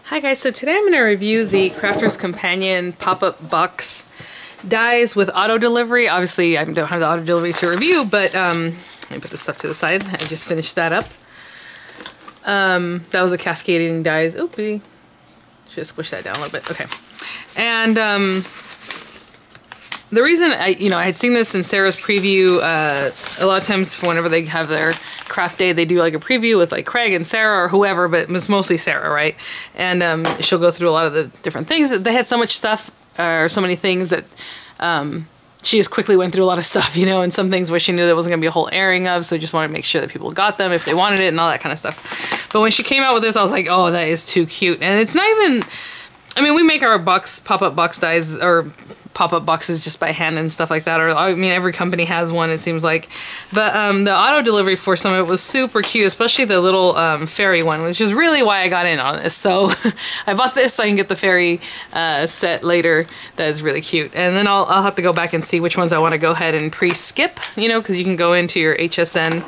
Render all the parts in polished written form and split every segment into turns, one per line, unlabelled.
Hi guys, so today I'm going to review the Crafter's Companion pop-up box dies with auto delivery. Obviously I don't have the auto delivery to review, but let me put this stuff to the side. I just finished that up. That was the cascading dies. Oopie. Should squish that down a little bit. Okay. And the reason I had seen this in Sarah's preview, a lot of times for whenever they have their craft day, they do like a preview with like Craig and Sarah or whoever, but it's mostly Sarah, right? And she'll go through a lot of the different things. They had so much stuff, or so many things that she just quickly went through a lot of stuff, and some things where she knew there wasn't going to be a whole airing of, so just wanted to make sure that people got them if they wanted it and all that kind of stuff. But when she came out with this, I was like, oh, that is too cute. And it's not even, I mean, we make our pop-up box dies, or pop-up boxes just by hand and stuff like that, or I mean every company has one, it seems like, but the auto delivery for some of it was super cute, especially the little fairy one, which is really why I got in on this. So I bought this so I can get the fairy set later. That is really cute, and then I'll have to go back and see which ones I want to go ahead and pre-skip, because you can go into your HSN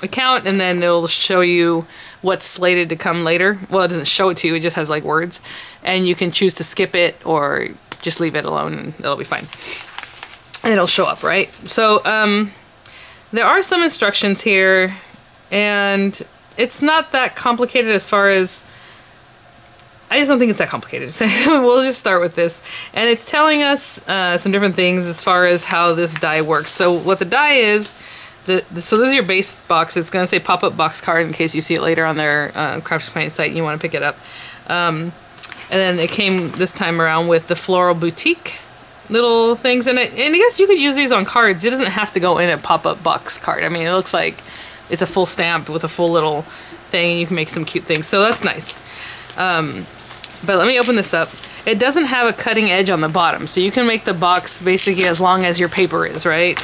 account and then it'll show you what's slated to come later. Well, it doesn't show it to you, it just has like words, and you can choose to skip it or just leave it alone and it'll be fine. And it'll show up, right? So there are some instructions here, and it's not that complicated as far as, I just don't think it's that complicated. So we'll just start with this. And it's telling us some different things as far as how this die works. So what the die is, so this is your base box. It's going to say pop-up box card in case you see it later on their Crafter's Companion site and you want to pick it up. And then it came this time around with the Floral Boutique little things in it. And I guess you could use these on cards. It doesn't have to go in a pop-up box card. I mean, it looks like it's a full stamp with a full little thing. You can make some cute things. So that's nice. But let me open this up. It doesn't have a cutting edge on the bottom. So you can make the box basically as long as your paper is, right?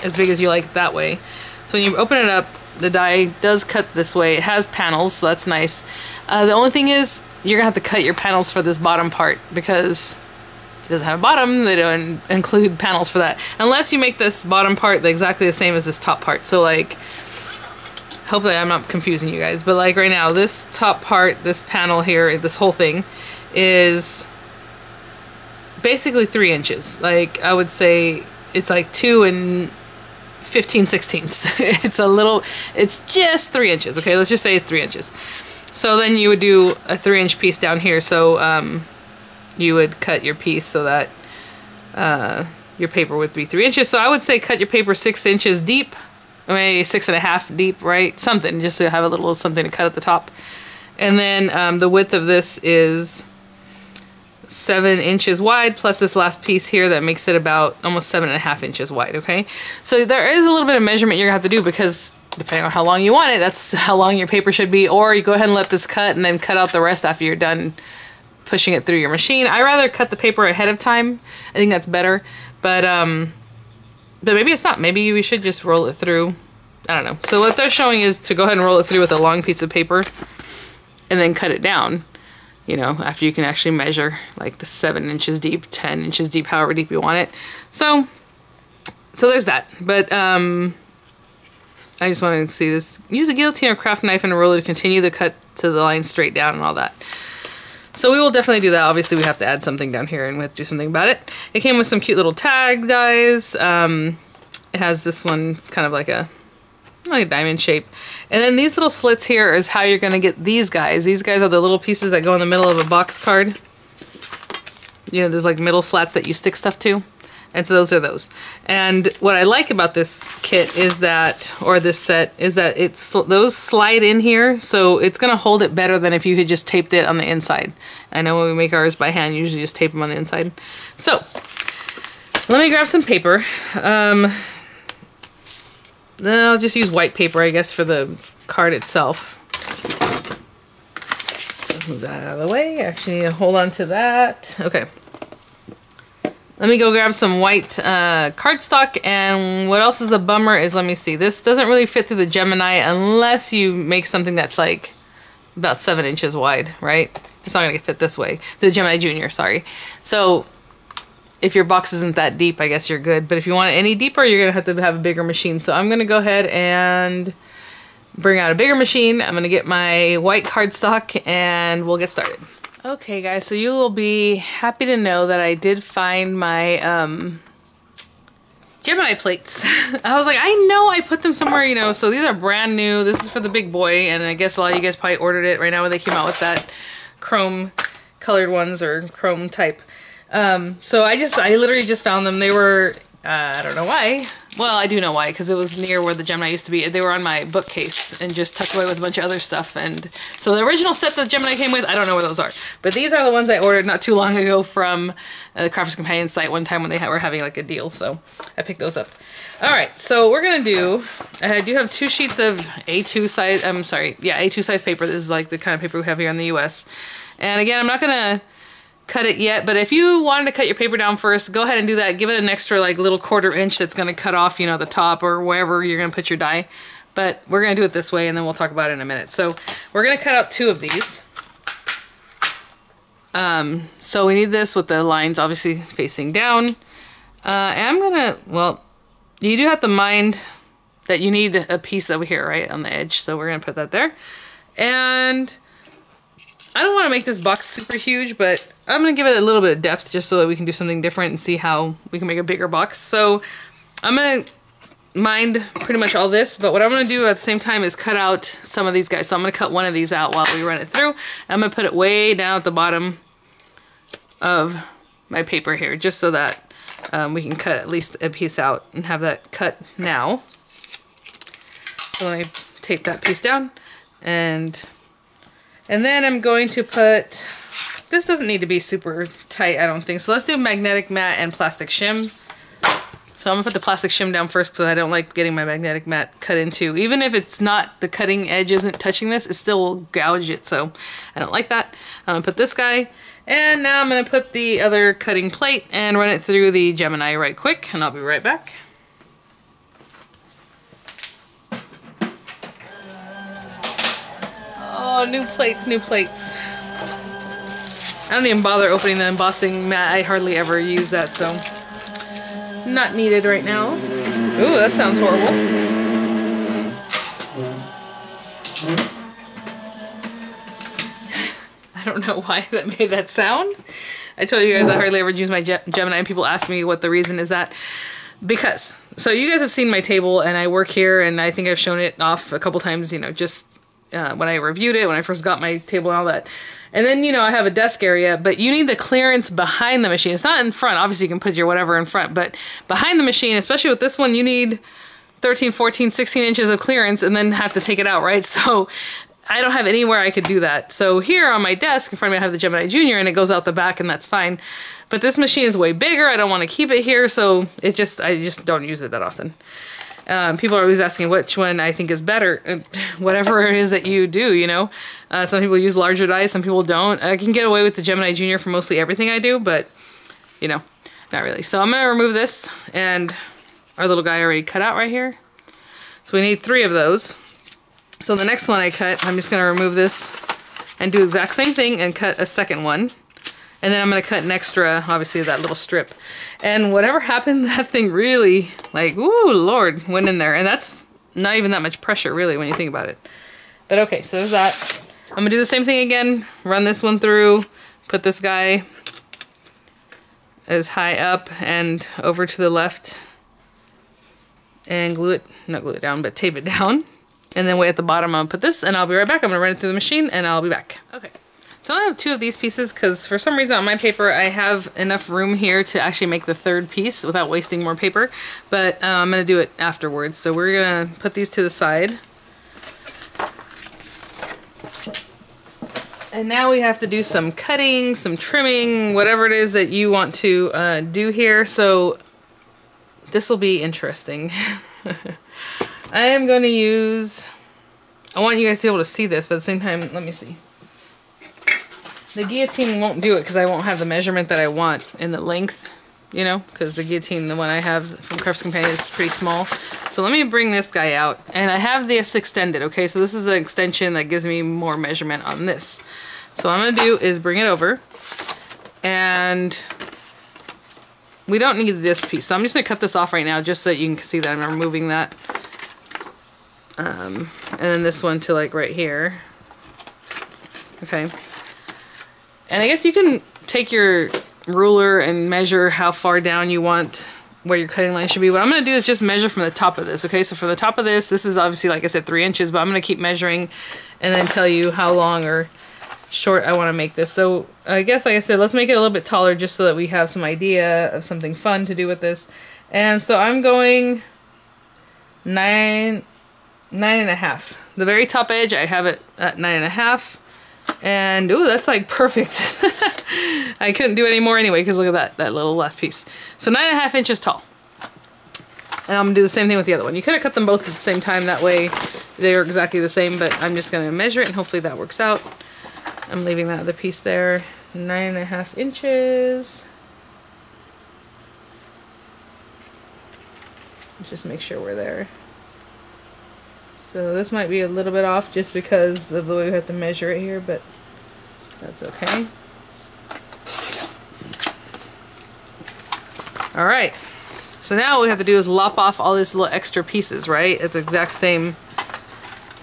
As big as you like that way. So when you open it up, the die does cut this way. It has panels, so that's nice. The only thing is, you're gonna have to cut your panels for this bottom part because it doesn't have a bottom. They don't include panels for that. Unless you make this bottom part exactly the same as this top part. So like, hopefully I'm not confusing you guys, but like right now, this top part, this panel here, this whole thing is basically 3 inches. Like I would say it's like 2 15/16. It's just 3 inches. Okay, let's just say it's 3 inches. So then you would do a 3-inch piece down here. So you would cut your piece so that your paper would be 3 inches. So I would say cut your paper 6 inches deep, maybe 6.5 deep, right? Something, just to have a little something to cut at the top. And then the width of this is 7 inches wide, plus this last piece here that makes it about almost 7.5 inches wide, okay? So there is a little bit of measurement you're gonna have to do because depending on how long you want it, that's how long your paper should be, or you go ahead and let this cut and then cut out the rest after you're done pushing it through your machine. I rather cut the paper ahead of time. I think that's better, but maybe it's not. Maybe we should just roll it through. I don't know. So what they're showing is to go ahead and roll it through with a long piece of paper and then cut it down, after you can actually measure like the 7 inches deep, 10 inches deep, however deep you want it. So there's that. But I just wanted to see this. Use a guillotine or craft knife and a ruler to continue the cut to the line straight down and all that. So we will definitely do that. Obviously we have to add something down here and we have to do something about it. It came with some cute little tag dies. It has this one, it's kind of like a diamond shape. And then these little slits here is how you're going to get these guys. These guys are the little pieces that go in the middle of a box card. There's like middle slats that you stick stuff to. And so those are those. And what I like about this kit is that, or this set, is that those slide in here, so it's gonna hold it better than if you had just taped it on the inside. I know when we make ours by hand, you usually just tape them on the inside. So, let me grab some paper. Then I'll just use white paper, I guess, for the card itself. Let's move that out of the way. Actually, need to hold on to that. Okay. Let me go grab some white cardstock, and what else is a bummer is, let me see, this doesn't really fit through the Gemini unless you make something that's like about 7 inches wide, right? It's not gonna fit this way. The Gemini Junior, sorry. So if your box isn't that deep, I guess you're good, but if you want it any deeper, you're gonna have to have a bigger machine. So I'm gonna go ahead and bring out a bigger machine. I'm gonna get my white cardstock and we'll get started. Okay guys, so you will be happy to know that I did find my Gemini plates. I was like, I know I put them somewhere, you know, so these are brand new. This is for the big boy, and I guess a lot of you guys probably ordered it right now when they came out with that chrome colored ones or chrome type. So I literally just found them. They were, I don't know why. Well, I do know why, because it was near where the Gemini used to be. They were on my bookcase and just tucked away with a bunch of other stuff. And so the original set that Gemini came with, I don't know where those are. But these are the ones I ordered not too long ago from the Crafters Companion site one time when they were having like a deal. So I picked those up. All right, so we're gonna do, I do have 2 sheets of A2 size, A2 size paper. This is like the kind of paper we have here in the US. And again, I'm not gonna cut it yet, but if you wanted to cut your paper down first, go ahead and do that. Give it an extra like little 1/4 inch that's going to cut off, you know, the top or wherever you're going to put your die. But we're going to do it this way and then we'll talk about it in a minute. So we're going to cut out 2 of these. So we need this with the lines obviously facing down. And I'm going to, well, you do have to mind that you need a piece over here, right, on the edge. So we're going to put that there. And I don't want to make this box super huge, but I'm going to give it a little bit of depth just so that we can do something different and see how we can make a bigger box. So I'm going to mind pretty much all this, but what I'm going to do at the same time is cut out some of these guys. So I'm going to cut one of these out while we run it through. I'm going to put it way down at the bottom of my paper here, just so that we can cut at least a piece out and have that cut now. So let me tape that piece down, and then I'm going to put, this doesn't need to be super tight, I don't think. So let's do magnetic matte and plastic shim. So I'm gonna put the plastic shim down first because I don't like getting my magnetic matte cut into. Even if it's not, the cutting edge isn't touching this, it still will gouge it, so I don't like that. I'm gonna put this guy, and now I'm gonna put the other cutting plate and run it through the Gemini right quick, and I'll be right back. Oh, new plates, new plates. I don't even bother opening the embossing mat. I hardly ever use that, so not needed right now. Ooh, that sounds horrible. I don't know why that made that sound. I told you guys I hardly ever use my Gemini, and people ask me what the reason is that. Because, so you guys have seen my table, and I work here, and I think I've shown it off a couple times, you know, just when I reviewed it, when I first got my table and all that. And then, you know, I have a desk area, but you need the clearance behind the machine. It's not in front. Obviously, you can put your whatever in front, but behind the machine, especially with this one, you need 13, 14, 16 inches of clearance and then have to take it out, right? So I don't have anywhere I could do that. So here on my desk, in front of me, I have the Gemini Junior, and it goes out the back, and that's fine. But this machine is way bigger. I don't want to keep it here, so I just don't use it that often. People are always asking which one I think is better. Whatever it is that you do, you know. Some people use larger dies, some people don't. I can get away with the Gemini Junior for mostly everything I do, but, you know, not really. So I'm going to remove this, and our little guy already cut out right here. So we need 3 of those. So the next one I cut, I'm just going to remove this and do the exact same thing and cut a second one. And then I'm going to cut an extra, obviously, that little strip. And whatever happened, that thing really, like, ooh, Lord, went in there. And that's not even that much pressure, really, when you think about it. But okay, so there's that. I'm going to do the same thing again. Run this one through. Put this guy as high up and over to the left. And glue it, not glue it down, but tape it down. And then way at the bottom, I'll put this, and I'll be right back. I'm going to run it through the machine, and I'll be back. Okay. So I have 2 of these pieces because for some reason on my paper I have enough room here to actually make the 3rd piece without wasting more paper, but I'm going to do it afterwards. So we're going to put these to the side. And now we have to do some cutting, some trimming, whatever it is that you want to do here. So this will be interesting. I am going to use, I want you guys to be able to see this, but at the same time, let me see. The guillotine won't do it because I won't have the measurement that I want in the length, you know, because the guillotine, the one I have from Crafters Companion, is pretty small. So let me bring this guy out, and I have this extended, okay? So this is the extension that gives me more measurement on this. So what I'm going to do is bring it over, and we don't need this piece. So I'm just going to cut this off right now just so that you can see that I'm removing that. And then this one to like right here. Okay. And I guess you can take your ruler and measure how far down you want where your cutting line should be. What I'm going to do is just measure from the top of this. Okay, so from the top of this is obviously, like I said, 3 inches, but I'm going to keep measuring and then tell you how long or short I want to make this. So I guess, like I said, let's make it a little bit taller just so that we have some idea of something fun to do with this. And so I'm going 9.5. The very top edge, I have it at 9.5. And ooh, that's like perfect. I couldn't do any more anyway because look at that little last piece. So 9.5 inches tall. And I'm gonna do the same thing with the other one. You could have cut them both at the same time, that way they are exactly the same, but I'm just gonna measure it and hopefully that works out. I'm leaving that other piece there. 9.5 inches. Let's just make sure we're there. So this might be a little bit off just because of the way we have to measure it here, but that's okay. Alright, so now what we have to do is lop off all these little extra pieces, right? At the exact same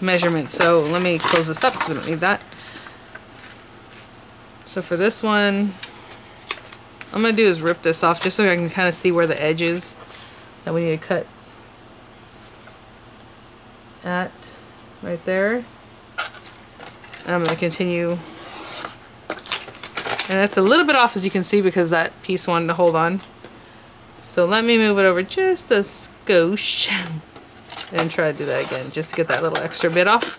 measurement. So let me close this up because we don't need that. So for this one, what I'm going to do is rip this off just so I can kind of see where the edge is that we need to cut at right there. And I'm going to continue. And that's a little bit off, as you can see, because that piece wanted to hold on. So let me move it over just a skosh and try to do that again just to get that little extra bit off.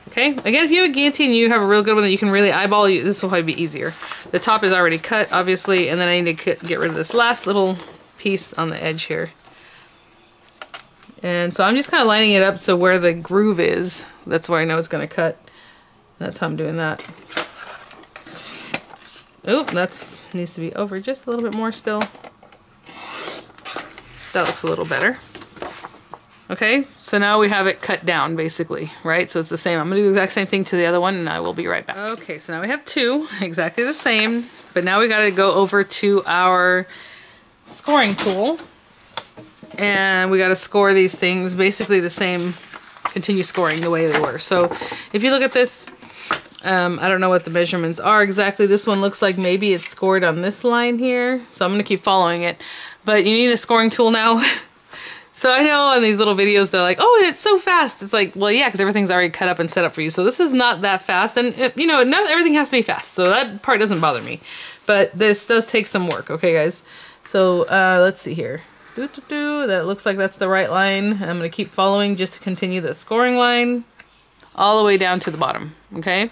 Okay, again, if you have a guillotine and you have a real good one that you can really eyeball, this will probably be easier. The top is already cut, obviously, and then I need to get rid of this last little piece on the edge here. And so I'm just kind of lining it up so where the groove is, that's where I know it's going to cut. That's how I'm doing that. Oh, that needs to be over just a little bit more still. That looks a little better. Okay, so now we have it cut down basically, right? So it's the same. I'm going to do the exact same thing to the other one and I will be right back. Okay, so now we have two, exactly the same, but now we got to go over to our scoring tool. And we got to score these things basically the same, continue scoring the way they were. So if you look at this, I don't know what the measurements are exactly. This one looks like maybe it's scored on this line here. So I'm going to keep following it. But you need a scoring tool now. So I know on these little videos they're like, oh, it's so fast. It's like, well, yeah, because everything's already cut up and set up for you. So this is not that fast. And, you know, not everything has to be fast. So that part doesn't bother me. But this does take some work. Okay, guys. So let's see here. That looks like that's the right line. I'm going to keep following just to continue the scoring line all the way down to the bottom. Okay.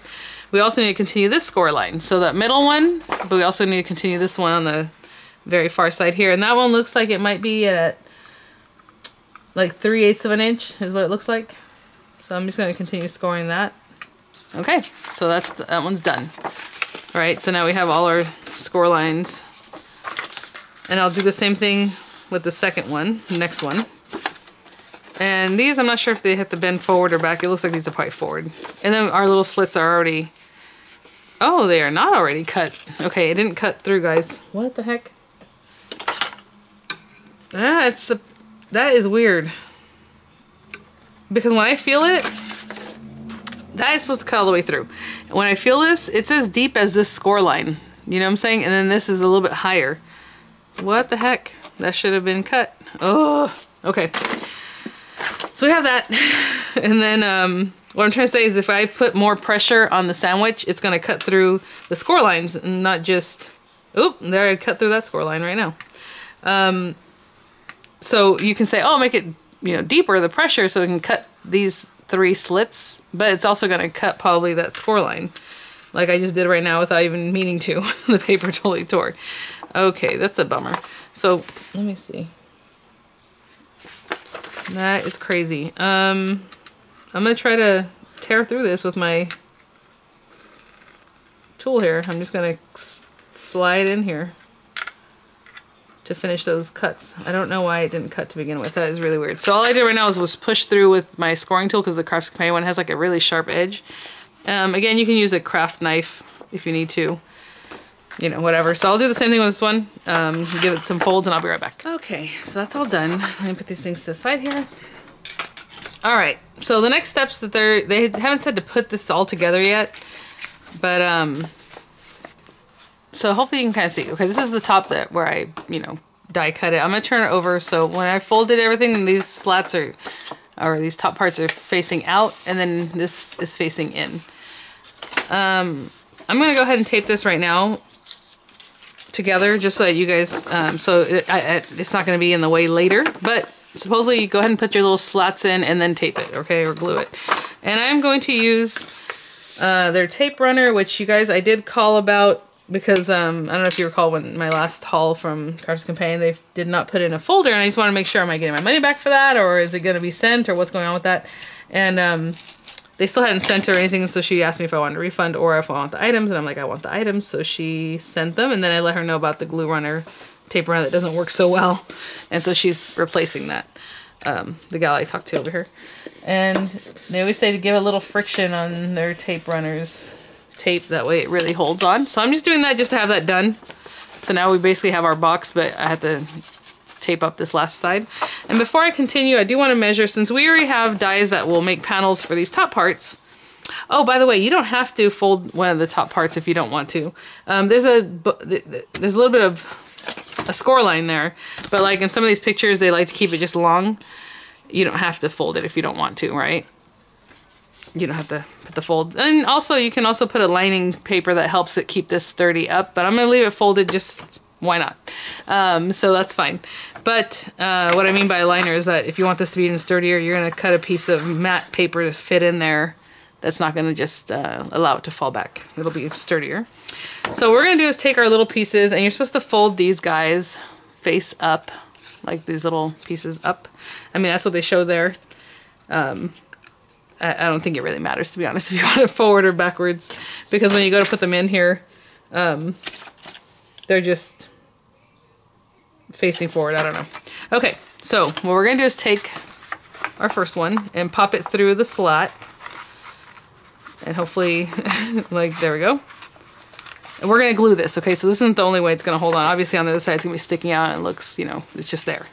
We also need to continue this score line. So that middle one, but we also need to continue this one on the very far side here. And that one looks like it might be at like 3/8 of an inch is what it looks like. So I'm just going to continue scoring that. Okay. So that one's done. All right. So now we have all our score lines. And I'll do the same thing with the second one, the next one. And these, I'm not sure if they have to bend forward or back. It looks like these are probably forward. And then our little slits are already... Oh, they are not already cut. Okay, it didn't cut through, guys. What the heck? Ah, that is weird. Because when I feel it, that is supposed to cut all the way through. When I feel this, it's as deep as this score line. You know what I'm saying? And then this is a little bit higher. What the heck? That should have been cut. Oh, okay. So we have that. And then what I'm trying to say is if I put more pressure on the sandwich, it's going to cut through the score lines and not just... Oop, there, I cut through that score line right now. So you can say, oh, make it, you know, deeper, the pressure, so it can cut these 3 slits, but it's also going to cut probably that score line. Like I just did right now without even meaning to. The paper totally tore. Okay, that's a bummer. So, let me see. That is crazy. I'm going to try to tear through this with my tool here. I'm just going to slide in here to finish those cuts. I don't know why it didn't cut to begin with. That is really weird. So all I did right now was push through with my scoring tool because the Crafts Companion one has like a really sharp edge. Again, you can use a craft knife if you need to. You know, whatever. So I'll do the same thing with this one. Give it some folds and I'll be right back. Okay, so that's all done. Let me put these things to the side here. All right, so the next steps that they haven't said to put this all together yet, but so hopefully you can kind of see. Okay, this is the top where I, you know, die cut it. I'm gonna turn it over so when I folded everything, these slats are, or these top parts are facing out, and then this is facing in. I'm gonna go ahead and tape this right now together just so that you guys, it's not gonna be in the way later, but supposedly you go ahead and put your little slats in and then tape it, okay, or glue it. And I'm going to use their tape runner, which you guys, I did call about because I don't know if you recall when my last haul from Crafter's Companion, they did not put in a folder, and I just want to make sure, am I getting my money back for that, or is it going to be sent, or what's going on with that? And they still hadn't sent her anything, so she asked me if I wanted a refund or if I want the items, and I'm like, I want the items, so she sent them, and then I let her know about the glue runner, tape runner that doesn't work so well, and so she's replacing that, the gal I talked to over here. And they always say to give a little friction on their tape runners tape, that way it really holds on. So I'm just doing that just to have that done. So now we basically have our box, but I have to tape up this last side. And before I continue, I do want to measure, since we already have dies that will make panels for these top parts. Oh, by the way, you don't have to fold one of the top parts if you don't want to. There's a little bit of a score line there, but like in some of these pictures, they like to keep it just long. You don't have to fold it if you don't want to, right? You don't have to put the fold. And also, you can also put a lining paper that helps it keep this sturdy up, but I'm going to leave it folded, just why not? So that's fine. But what I mean by a liner is that if you want this to be even sturdier, you're going to cut a piece of matte paper to fit in there. That's not going to just allow it to fall back. It'll be sturdier. So what we're going to do is take our little pieces, and you're supposed to fold these guys face up, like these little pieces up. I mean, that's what they show there. I don't think it really matters, to be honest, if you want it forward or backwards, because when you go to put them in here, they're just facing forward. I don't know. Okay, so what we're going to do is take our first one and pop it through the slot. And hopefully, like, there we go. And we're going to glue this, okay? So this isn't the only way it's going to hold on. Obviously, on the other side, it's going to be sticking out, and it looks, you know, it's just there.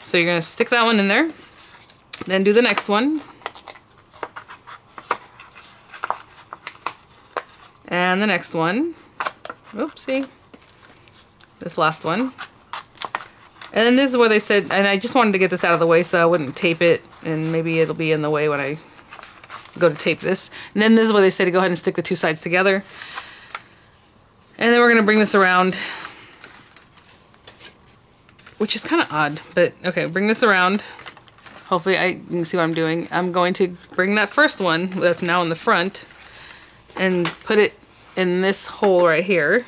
So you're going to stick that one in there. Then do the next one. And the next one. Oopsie. This last one. And then this is where they said, and I just wanted to get this out of the way so I wouldn't tape it, and maybe it'll be in the way when I go to tape this. And then this is where they say to go ahead and stick the two sides together. And then we're going to bring this around, which is kind of odd, but okay, bring this around. Hopefully you can see what I'm doing. I'm going to bring that first one that's now in the front and put it in this hole right here.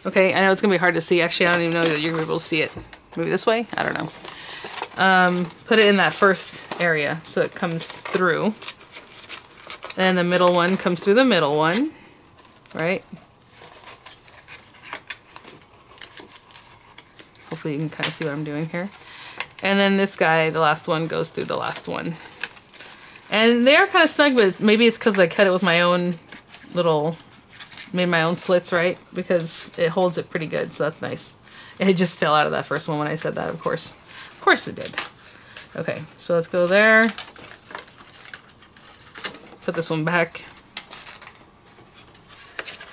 Okay, I know it's going to be hard to see. Actually, I don't even know that you're going to be able to see it. Maybe this way? I don't know. Put it in that first area so it comes through. And the middle one comes through the middle one, right? Hopefully you can kind of see what I'm doing here. And then this guy, the last one, goes through the last one. And they are kind of snug, but maybe it's because I cut it with my own little, made my own slits, right? Because it holds it pretty good, so that's nice. It just fell out of that first one when I said that, of course. Of course it did. Okay, so let's go there. Put this one back.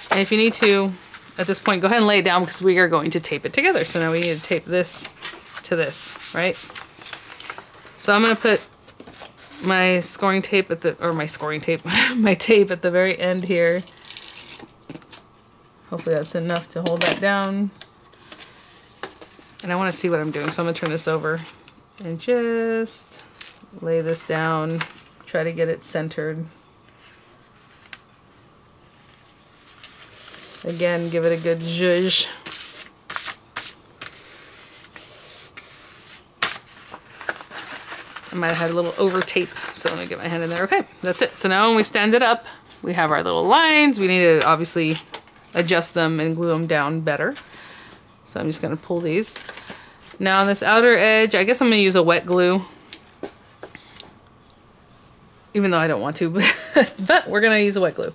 And if you need to, at this point, go ahead and lay it down because we are going to tape it together. So now we need to tape this to this, right? So I'm going to put my scoring tape at the, or my scoring tape, my tape at the very end here. Hopefully that's enough to hold that down. And I want to see what I'm doing, so I'm going to turn this over and just lay this down, try to get it centered. Again, give it a good zhuzh. I might have had a little over tape, so let me get my hand in there. Okay, that's it. So now when we stand it up, we have our little lines. We need to obviously adjust them and glue them down better. So I'm just going to pull these. Now on this outer edge, I guess I'm going to use a wet glue. Even though I don't want to, but we're going to use a wet glue.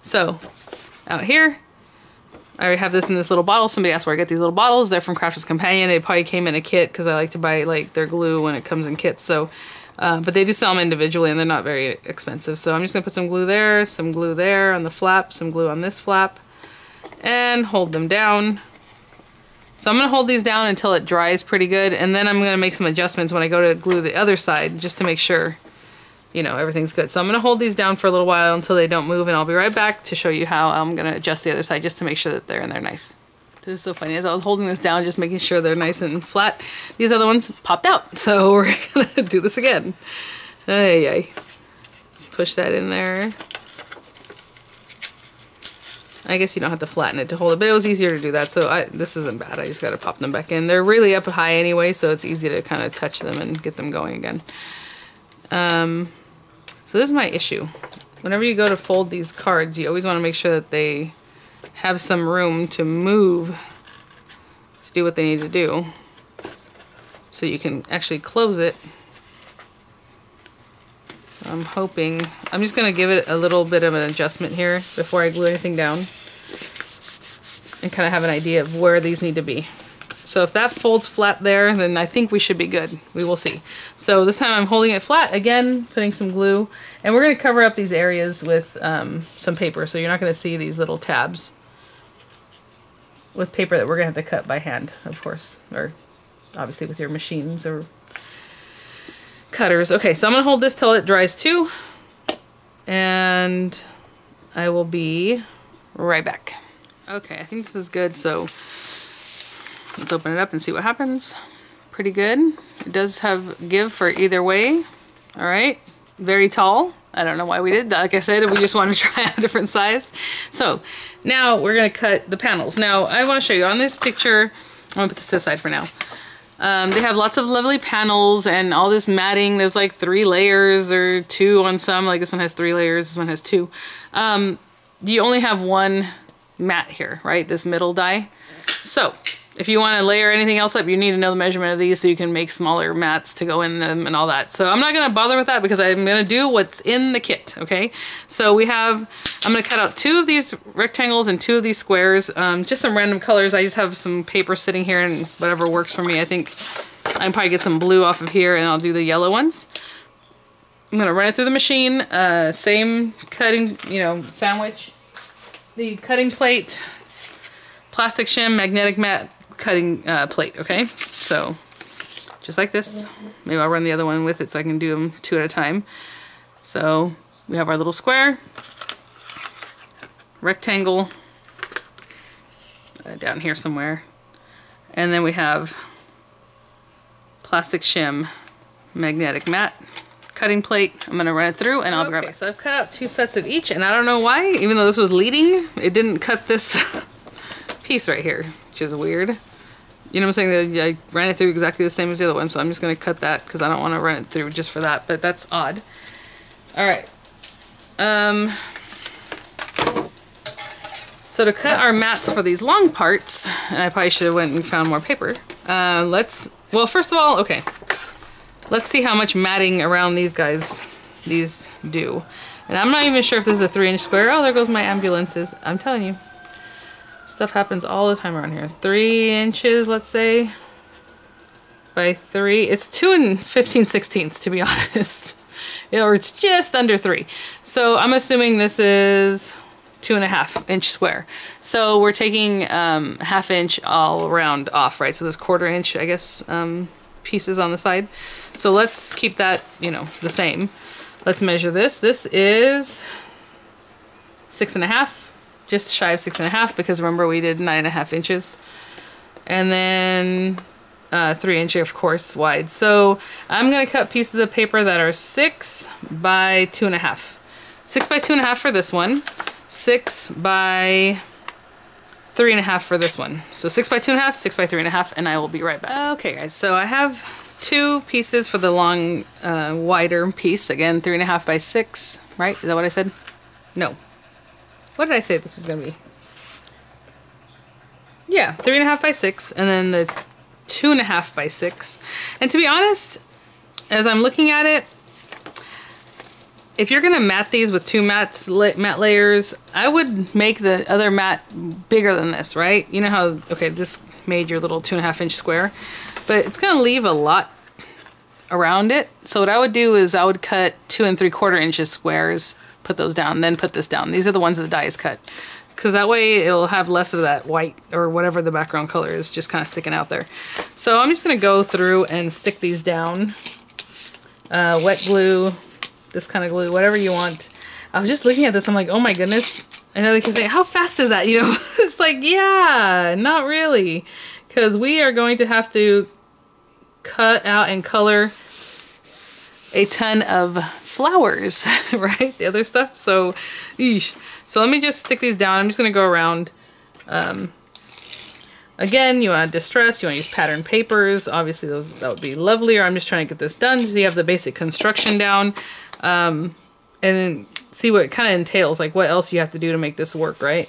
So out here, I already have this in this little bottle. Somebody asked where I get these little bottles. They're from Crafter's Companion. They probably came in a kit because I like to buy like their glue when it comes in kits. So But they do sell them individually and they're not very expensive. So I'm just gonna put some glue there on the flap, some glue on this flap, and hold them down. So I'm gonna hold these down until it dries pretty good, and then I'm gonna make some adjustments when I go to glue the other side, just to make sure, you know, everything's good. So I'm gonna hold these down for a little while until they don't move, and I'll be right back to show you how I'm gonna adjust the other side, just to make sure that they're in there nice. This is so funny. As I was holding this down, just making sure they're nice and flat, these other ones popped out. So we're gonna do this again. Ay, ay. Let's push that in there. I guess you don't have to flatten it to hold it, but it was easier to do that. So this isn't bad. I just gotta pop them back in. They're really up high anyway, so it's easy to kind of touch them and get them going again. So this is my issue. Whenever you go to fold these cards, you always want to make sure that they have some room to move to do what they need to do, so you can actually close it. I'm hoping, I'm just going to give it a little bit of an adjustment here before I glue anything down, and kind of have an idea of where these need to be. So if that folds flat there, then I think we should be good. We will see. So this time I'm holding it flat again, putting some glue, and we're going to cover up these areas with some paper, so you're not going to see these little tabs with paper that we're going to have to cut by hand, of course, or obviously with your machines or cutters. Okay, so I'm going to hold this till it dries too, and I will be right back. Okay, I think this is good, so let's open it up and see what happens. Pretty good. It does have give for either way. All right, very tall. I don't know why we did that. Like I said, we just want to try a different size. So now we're gonna cut the panels. Now I want to show you on this picture. I'm gonna put this to the side for now. They have lots of lovely panels and all this matting. There's like 3 layers or 2 on some. Like this one has 3 layers, this one has 2. You only have one mat here, right? This middle die. So if you want to layer anything else up, you need to know the measurement of these so you can make smaller mats to go in them and all that. So I'm not going to bother with that because I'm going to do what's in the kit, okay? So we have, I'm going to cut out 2 of these rectangles and 2 of these squares, just some random colors. I just have some paper sitting here and whatever works for me. I think I can probably get some blue off of here and I'll do the yellow ones. I'm going to run it through the machine, same cutting, you know, sandwich, the cutting plate, plastic shim, magnetic mat, cutting plate, okay? So just like this. Maybe I'll run the other one with it so I can do them 2 at a time. So we have our little square, rectangle, down here somewhere, and then we have plastic shim, magnetic mat, cutting plate. I'm gonna run it through and I'll be right back. So I've cut out 2 sets of each, and I don't know why, even though this was leading, it didn't cut this piece right here, which is weird. You know what I'm saying? I ran it through exactly the same as the other one, so I'm just going to cut that because I don't want to run it through just for that, but that's odd. Alright. So to cut our mats for these long parts, and I probably should have went and found more paper, well, first of all, okay, let's see how much matting around these guys, these do. And I'm not even sure if this is a 3-inch square. Oh, there goes my ambulances. I'm telling you. Stuff happens all the time around here. 3 inches, let's say, by 3. It's 2 15/16 to be honest. Or it's just under 3. So I'm assuming this is 2.5-inch square. So we're taking 1/2 inch all around off, right? So there's 1/4 inch, I guess, pieces on the side. So let's keep that, you know, the same. Let's measure this. This is 6.5. Just shy of 6.5 because remember we did 9.5 inches. And then 3 inch, of course, wide. So I'm going to cut pieces of paper that are 6 by 2.5. 6 by 2.5 for this one. 6 by 3.5 for this one. So 6 by 2.5, 6 by 3.5, and I will be right back. Okay, guys, so I have 2 pieces for the long, wider piece. Again, 3.5 by 6, right? Is that what I said? No. What did I say this was going to be? Yeah, 3.5 by 6, and then the 2.5 by 6. And to be honest, as I'm looking at it, if you're going to mat these with 2 mat layers, I would make the other mat bigger than this, right? You know how, okay, this made your little 2.5-inch square, but it's going to leave a lot around it. So what I would do is I would cut 2 3/4 inches squares, put those down, then put this down. These are the ones that the die is cut. Because that way it'll have less of that white or whatever the background color is just kind of sticking out there. So I'm just going to go through and stick these down. Wet glue, this kind of glue, whatever you want. I was just looking at this, I'm like, oh my goodness. I know they can say, how fast is that? You know, it's like, yeah, not really. Because we are going to have to cut out and color a ton of flowers, right? The other stuff. So, eesh. So let me just stick these down. I'm just going to go around. Again, you want to distress, you want to use pattern papers. Obviously, that would be lovelier. I'm just trying to get this done so you have the basic construction down. And then see what it kind of entails, like what else you have to do to make this work, right?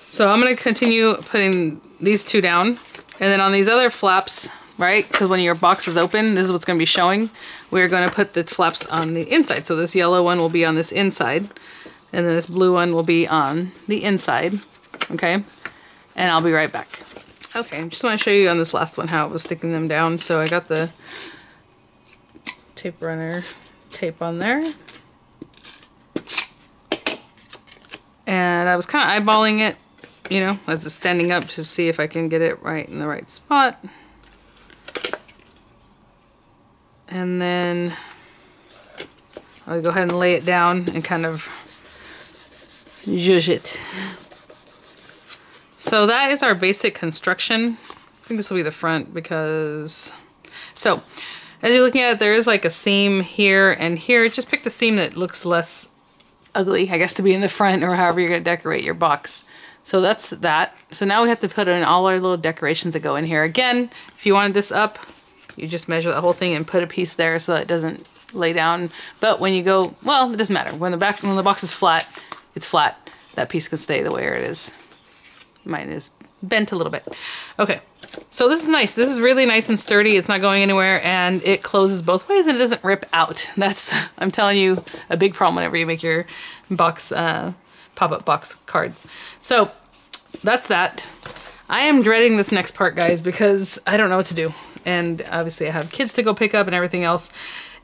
So I'm going to continue putting these 2 down. And then on these other flaps, right, because when your box is open, this is what's going to be showing. We're going to put the flaps on the inside. So this yellow one will be on this inside. And then this blue one will be on the inside. Okay, and I'll be right back. Okay, I just want to show you on this last one how I was sticking them down. So I got the tape runner tape on there. And I was kind of eyeballing it, you know, as it's standing up to see if I can get it right in the right spot. And then I'll go ahead and lay it down and kind of zhuzh it. So that is our basic construction. I think this will be the front because... So, as you're looking at it, there is like a seam here and here. Just pick the seam that looks less ugly, I guess, to be in the front or however you're going to decorate your box. So that's that. So now we have to put in all our little decorations that go in here. Again, if you wanted this up, you just measure the whole thing and put a piece there so it doesn't lay down. But when you go, well, it doesn't matter. When the box is flat, it's flat. That piece can stay the way it is. Mine is bent a little bit. Okay, so this is nice. This is really nice and sturdy. It's not going anywhere, and it closes both ways, and it doesn't rip out. That's, I'm telling you, a big problem whenever you make your box, pop-up box cards. So that's that. I am dreading this next part, guys, because I don't know what to do. And obviously I have kids to go pick up and everything else.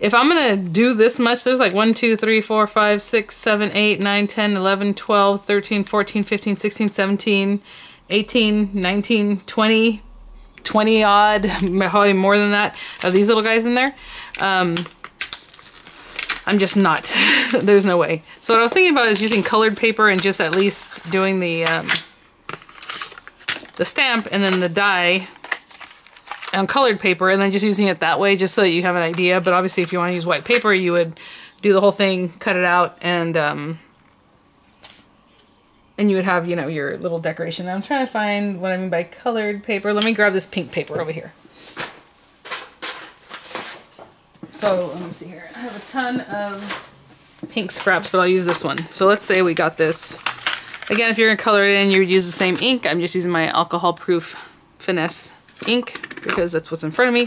If I'm gonna do this much, there's like 1, 2, 3, 4, 5, 6, 7, 8, 9, 10, 11, 12, 13, 14, 15, 16, 17, 18, 19, 20 odd, probably more than that, of these little guys in there. I'm just not. There's no way. So what I was thinking about is using colored paper and just at least doing the stamp and then the die on colored paper and then just using it that way just so that you have an idea. But obviously if you want to use white paper, you would do the whole thing, cut it out, and you would have, you know, your little decoration. Now I'm trying to find what I mean by colored paper. Let me grab this pink paper over here. So let me see here. I have a ton of pink scraps, but I'll use this one. So let's say we got this. Again, if you're gonna color it in, you would use the same ink. I'm just using my alcohol-proof Finesse ink because that's what's in front of me.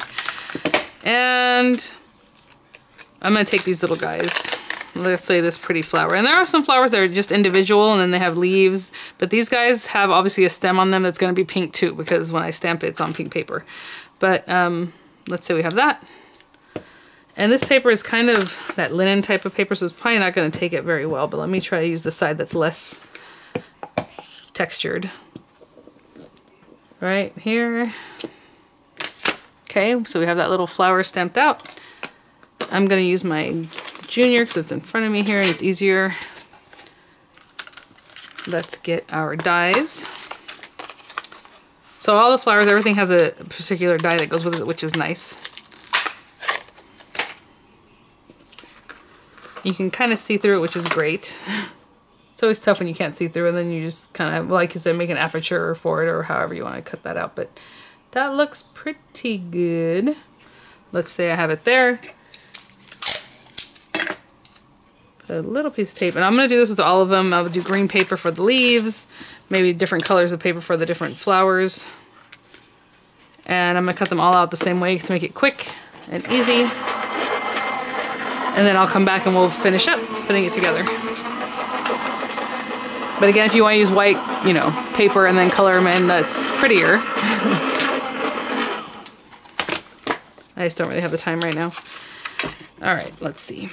And I'm gonna take these little guys. Let's say this pretty flower. And there are some flowers that are just individual and then they have leaves, but these guys have obviously a stem on them that's gonna be pink too because when I stamp it, it's on pink paper. But let's say we have that. And this paper is kind of that linen type of paper, so it's probably not gonna take it very well, but let me try to use the side that's less textured. Right here. Okay, so we have that little flower stamped out. I'm gonna use my Junior because it's in front of me here and it's easier. Let's get our dies. So all the flowers, everything has a particular die that goes with it, which is nice. You can kind of see through it, which is great. It's always tough when you can't see through and then you just kind of, like you said, make an aperture for it or however you want to cut that out. But that looks pretty good. Let's say I have it there. Put a little piece of tape, and I'm going to do this with all of them. I'll do green paper for the leaves, maybe different colors of paper for the different flowers. And I'm going to cut them all out the same way to make it quick and easy. And then I'll come back and we'll finish up putting it together. But again, if you want to use white, you know, paper and then color them in, that's prettier. I just don't really have the time right now. All right, let's see.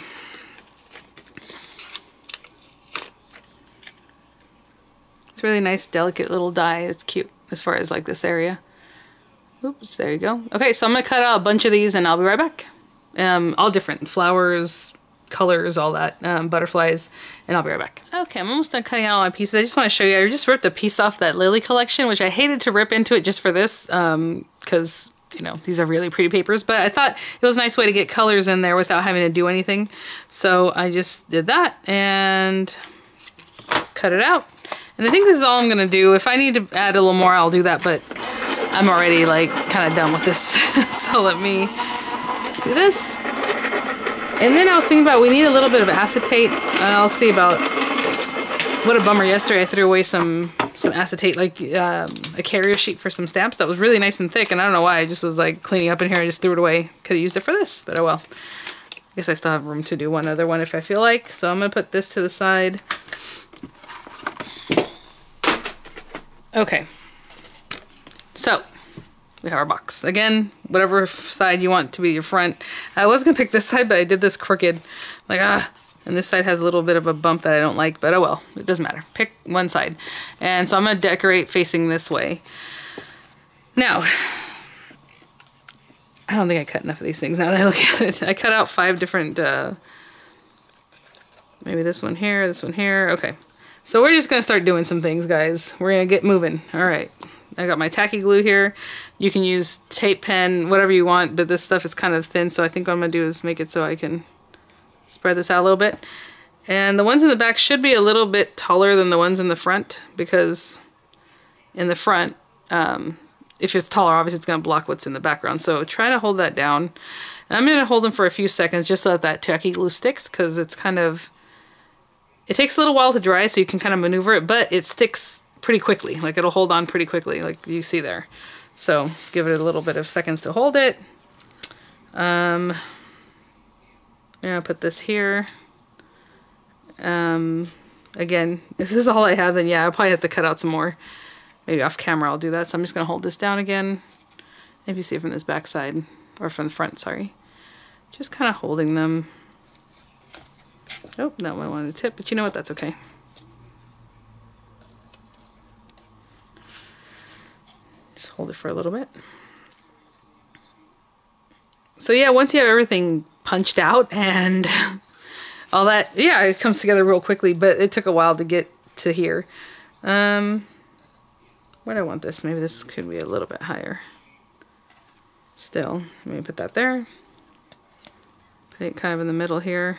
It's a really nice, delicate little die. It's cute as far as like this area. Oops, there you go. Okay, so I'm gonna cut out a bunch of these and I'll be right back. All different flowers, colors, all that, butterflies, and I'll be right back. Okay, I'm almost done cutting out all my pieces. I just want to show you, I just ripped a piece off that lily collection, which I hated to rip into it just for this, because, you know, these are really pretty papers, but I thought it was a nice way to get colors in there without having to do anything. So I just did that and cut it out. And I think this is all I'm going to do. If I need to add a little more, I'll do that, but I'm already like kind of done with this. So let me do this. And then I was thinking about, we need a little bit of acetate. I'll see about, what a bummer, yesterday I threw away some acetate, like a carrier sheet for some stamps that was really nice and thick, and I don't know why, I just was like cleaning up in here and just threw it away. Could have used it for this, but oh well. I guess I still have room to do one other one if I feel like. So I'm gonna put this to the side. Okay. So, we have our box. Again, whatever side you want to be your front. I was gonna pick this side, but I did this crooked. Like, and this side has a little bit of a bump that I don't like, but oh well, it doesn't matter. Pick one side. And so I'm gonna decorate facing this way. Now, I don't think I cut enough of these things now that I look at it. I cut out 5 different, maybe this one here, this one here. Okay. So we're just gonna start doing some things, guys. We're gonna get moving. All right. I got my tacky glue here. You can use tape pen, whatever you want, but this stuff is kind of thin, so I think what I'm gonna do is make it so I can spread this out a little bit. And the ones in the back should be a little bit taller than the ones in the front, because in the front, if it's taller, obviously it's gonna block what's in the background. So try to hold that down. And I'm gonna hold them for a few seconds just so that tacky glue sticks, because it's kind of, it takes a little while to dry, so you can kind of maneuver it, but it sticks pretty quickly. Like, it'll hold on pretty quickly, like you see there. So give it a little bit of seconds to hold it. I'm gonna put this here. Again, if this is all I have, then yeah, I'll probably have to cut out some more. Maybe off camera I'll do that. So I'm just gonna hold this down again. If you see it from this back side, or from the front, sorry. Just kind of holding them. Oh, that one wanted to tip, but you know what, that's okay. Just hold it for a little bit. So yeah, once you have everything punched out and all that, yeah, it comes together real quickly, but it took a while to get to here. Where do I want this? Maybe this could be a little bit higher. Still, let me put that there. Put it kind of in the middle here.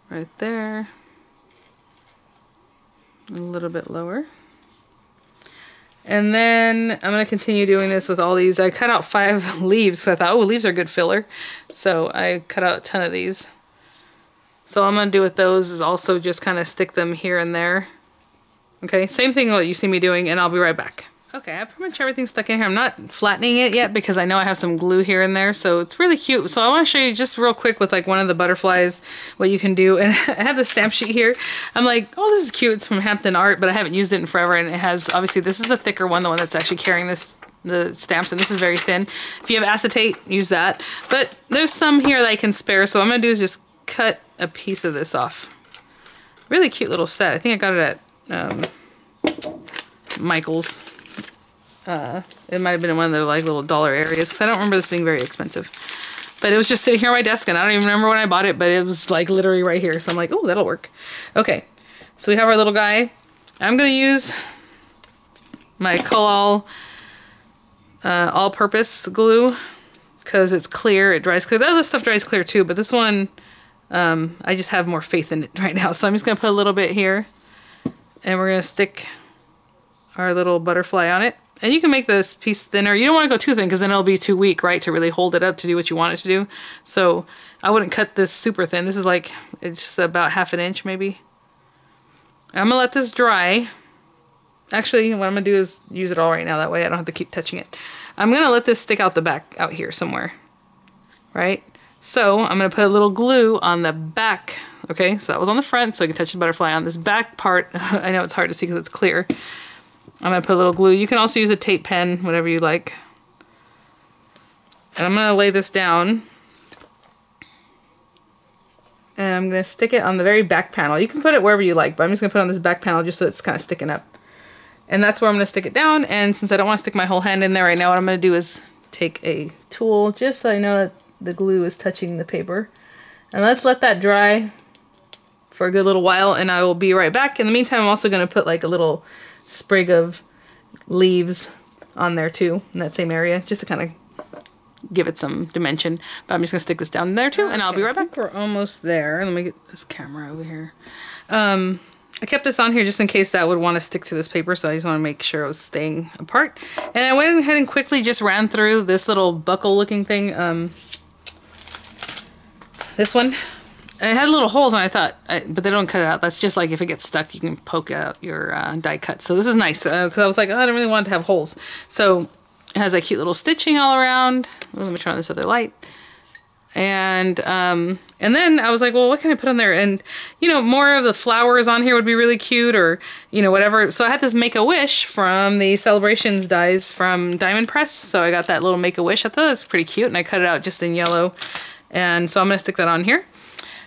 Right there. A little bit lower. And then I'm going to continue doing this with all these. I cut out 5 leaves because I thought, oh, leaves are good filler. So I cut out a ton of these. So all I'm going to do with those is also just kind of stick them here and there. Okay, same thing that you see me doing, and I'll be right back. Okay, I have pretty much everything stuck in here. I'm not flattening it yet because I know I have some glue here and there, so it's really cute. So I want to show you just real quick with like one of the butterflies what you can do. And I have the stamp sheet here. I'm like, oh, this is cute. It's from Hampton Art, but I haven't used it in forever. And it has, obviously, this is the thicker one, the one that's actually carrying the stamps, and this is very thin. If you have acetate, use that. But there's some here that I can spare, so what I'm going to do is just cut a piece of this off. Really cute little set. I think I got it at Michael's. It might have been in one of the like little dollar areas because I don't remember this being very expensive. But it was just sitting here on my desk and I don't even remember when I bought it, but it was like literally right here. So I'm like, oh, that'll work. Okay, so we have our little guy. I'm going to use my Collall all-purpose glue because it's clear. It dries clear. The other stuff dries clear too, but this one, I just have more faith in it right now. So I'm just going to put a little bit here and we're going to stick our little butterfly on it. And you can make this piece thinner. You don't want to go too thin because then it'll be too weak, right, to really hold it up to do what you want it to do. So I wouldn't cut this super thin. This is like, it's just about 1/2 inch maybe. I'm going to let this dry. Actually, what I'm going to do is use it all right now. That way I don't have to keep touching it. I'm going to let this stick out the back, out here somewhere. Right? So I'm going to put a little glue on the back. Okay, so that was on the front, so I can touch the butterfly on this back part. I know it's hard to see because it's clear. I'm gonna put a little glue. You can also use a tape pen, whatever you like. And I'm gonna lay this down. And I'm gonna stick it on the very back panel. You can put it wherever you like, but I'm just gonna put it on this back panel just so it's kind of sticking up. And that's where I'm gonna stick it down. And since I don't wanna stick my whole hand in there right now, what I'm gonna do is take a tool just so I know that the glue is touching the paper. And let's let that dry for a good little while, and I will be right back. In the meantime, I'm also gonna put like a little sprig of leaves on there too, in that same area, just to kind of give it some dimension. But I'm just gonna stick this down there too, and I'll be right back. We're almost there. Let me get this camera over here. I kept this on here just in case that would want to stick to this paper, so I just want to make sure it was staying apart. And I went ahead and quickly just ran through this little buckle looking thing. This one. It had little holes, and I thought, but they don't cut it out. That's just like if it gets stuck, you can poke out your die cut. So this is nice, because I was like, oh, I don't really want it to have holes. So it has that cute little stitching all around. Let me turn on this other light. And then I was like, well, what can I put on there? And, you know, more of the flowers on here would be really cute, or, you know, whatever. So I had this Make-A-Wish from the Celebrations dies from Diamond Press. So I got that little Make-A-Wish. I thought it was pretty cute, and I cut it out just in yellow. And so I'm going to stick that on here.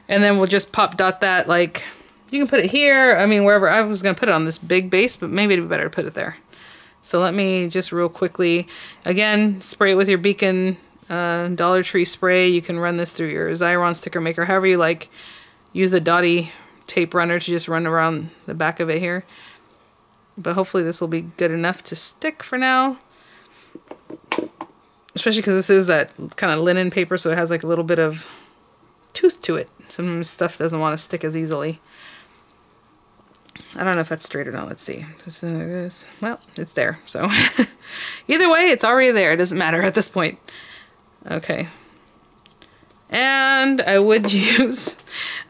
And then we'll just pop dot that, like, you can put it here, I mean, wherever. I was going to put it on this big base, but maybe it'd be better to put it there. So let me just real quickly, again, spray it with your Beacon Dollar Tree spray. You can run this through your Xyron sticker maker, however you like. Use the dotty tape runner to just run around the back of it here. But hopefully this will be good enough to stick for now. Especially because this is that kind of linen paper, so it has like a little bit of tooth to it. Sometimes stuff doesn't want to stick as easily. I don't know if that's straight or not. Let's see. Just like this. Well, it's there. So either way, it's already there. It doesn't matter at this point. Okay. And I would use,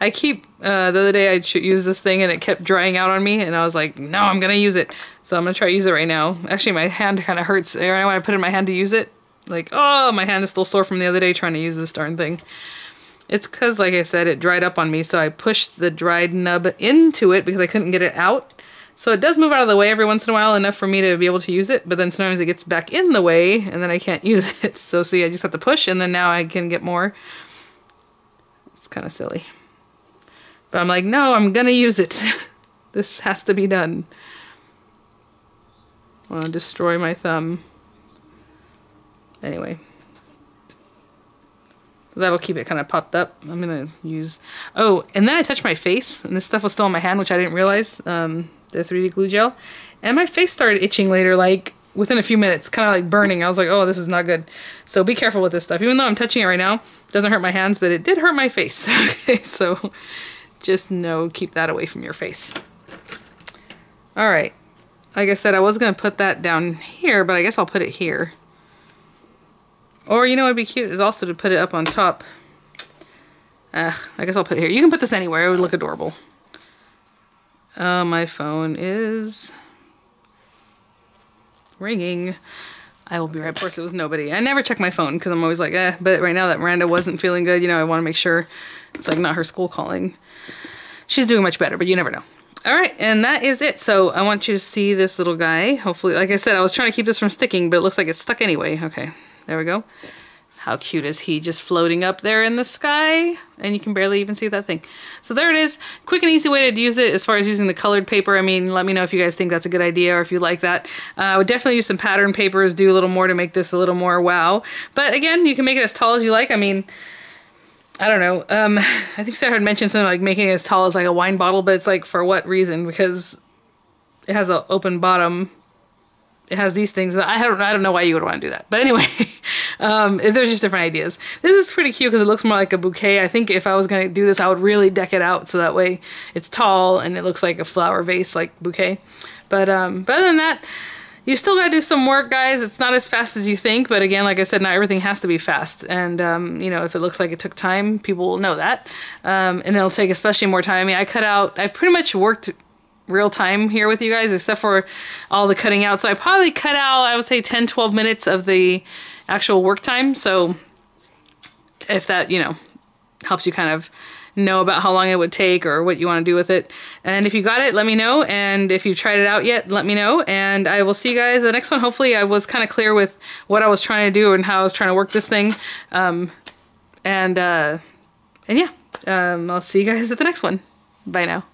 I keep, the other day I used this thing and it kept drying out on me, and I was like, no, I'm going to use it. So I'm going to try to use it right now. Actually, my hand kind of hurts when I put it in my hand to use it. Like, oh, my hand is still sore from the other day trying to use this darn thing. It's because, like I said, it dried up on me, so I pushed the dried nub into it because I couldn't get it out. So it does move out of the way every once in a while, enough for me to be able to use it, but then sometimes it gets back in the way, and then I can't use it. So see, I just have to push, and then now I can get more. It's kind of silly. But I'm like, no, I'm gonna use it. This has to be done. I want to destroy my thumb. Anyway. That'll keep it kind of popped up. I'm gonna use, oh, and then I touched my face, and this stuff was still on my hand, which I didn't realize, the 3D glue gel, and my face started itching later, like within a few minutes, kind of like burning. I was like, oh, this is not good. So be careful with this stuff. Even though I'm touching it right now, it doesn't hurt my hands, but it did hurt my face. Okay, so just know, keep that away from your face. All right, like I said, I was gonna put that down here, but I guess I'll put it here. Or, you know what'd be cute is also to put it up on top. I guess I'll put it here. You can put this anywhere. It would look adorable. My phone is ringing. I will be right. Of course, it was nobody. I never check my phone because I'm always like, eh. But right now that Miranda wasn't feeling good, you know, I want to make sure it's like not her school calling. She's doing much better, but you never know. All right, and that is it. So I want you to see this little guy. Hopefully, like I said, I was trying to keep this from sticking, but it looks like it's stuck anyway. Okay. There we go. How cute is he, just floating up there in the sky? And you can barely even see that thing. So there it is. Quick and easy way to use it as far as using the colored paper. I mean, let me know if you guys think that's a good idea or if you like that. I would definitely use some pattern papers, do a little more to make this a little more wow. But again, you can make it as tall as you like. I mean, I don't know. I think Sarah had mentioned something like making it as tall as like a wine bottle, but it's like, for what reason? Because it has an open bottom. It has these things that I don't know why you would want to do that. But anyway, there's just different ideas. This is pretty cute because it looks more like a bouquet. I think if I was going to do this, I would really deck it out so that way it's tall and it looks like a flower vase, like bouquet. But other than that, you still got to do some work, guys. It's not as fast as you think. But again, like I said, not everything has to be fast. And, you know, if it looks like it took time, people will know that. And it'll take especially more time. I mean, I pretty much worked real time here with you guys, except for all the cutting out. So I probably cut out, I would say 10-12 minutes of the actual work time. So if that, you know, helps you kind of know about how long it would take or what you want to do with it. And if you got it, let me know. And if you've tried it out yet, let me know. And I will see you guys in the next one. Hopefully I was kind of clear with what I was trying to do and how I was trying to work this thing. And yeah, I'll see you guys at the next one. Bye now.